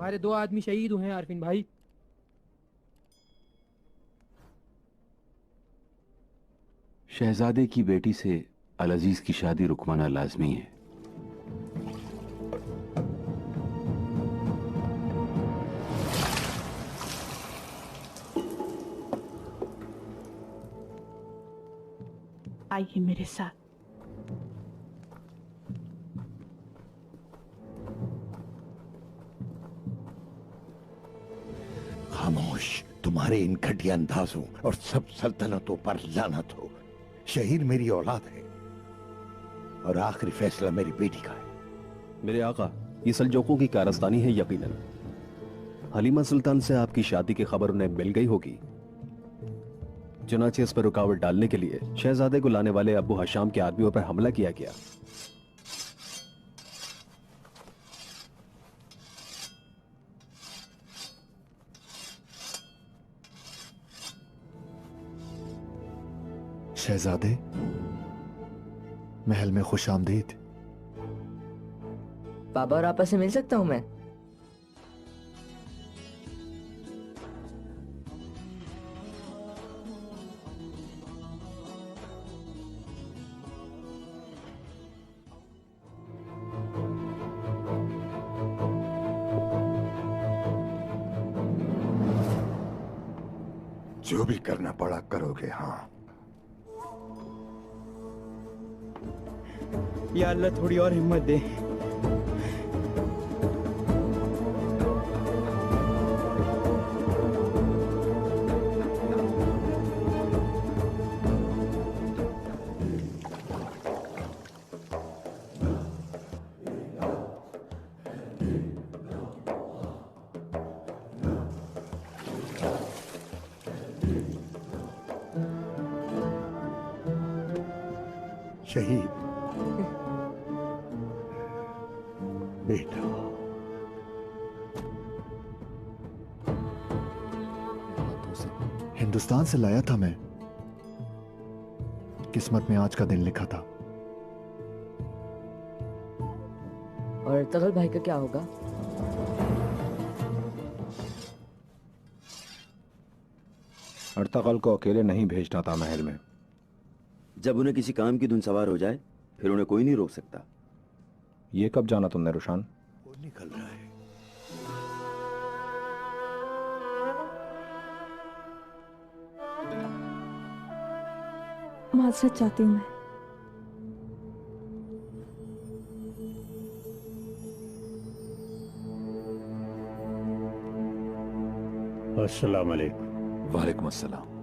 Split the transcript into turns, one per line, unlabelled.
हमारे 2 आदमी शहीद हुए हैं आरफिन भाई।
शहजादे की बेटी से अल अजीज की शादी रुकवाना लाजमी है।
आइए मेरे साथ।
खामोश, तुम्हारे इन घटिया अंदाजों और सब सल्तनतों पर लानत हो। शहीर मेरी औलाद है और आखिरी फैसला मेरी बेटी का है।
मेरे आका, ये सल्जोकों की कारस्तानी है यकीनन। हलीमा सुल्तान से आपकी शादी की खबर उन्हें मिल गई होगी। चुनाचे इस पर रुकावट डालने के लिए शहजादे को लाने वाले अबू हशाम के आदमियों पर हमला किया गया।
शहजादे, महल में खुश आमदीद।
बाबा और आपा से मिल सकता हूं मैं?
जो भी करना पड़ा करोगे। हाँ,
या अल्लाह थोड़ी और हिम्मत दे।
शहीद बेटा,
हिंदुस्तान से लाया था मैं, किस्मत में आज का दिन लिखा था।
और तगल भाई का क्या होगा?
अर्तगल को अकेले नहीं भेजना था महल में।
जब उन्हें किसी काम की धुन सवार हो जाए फिर उन्हें कोई नहीं रोक सकता।
ये कब जाना तुमने रुशान?
वो निकल रहा है।
माजरत चाहती हूँ मैं।
अस्सलाम वालेकुम।
वालेकुम अस्सलाम।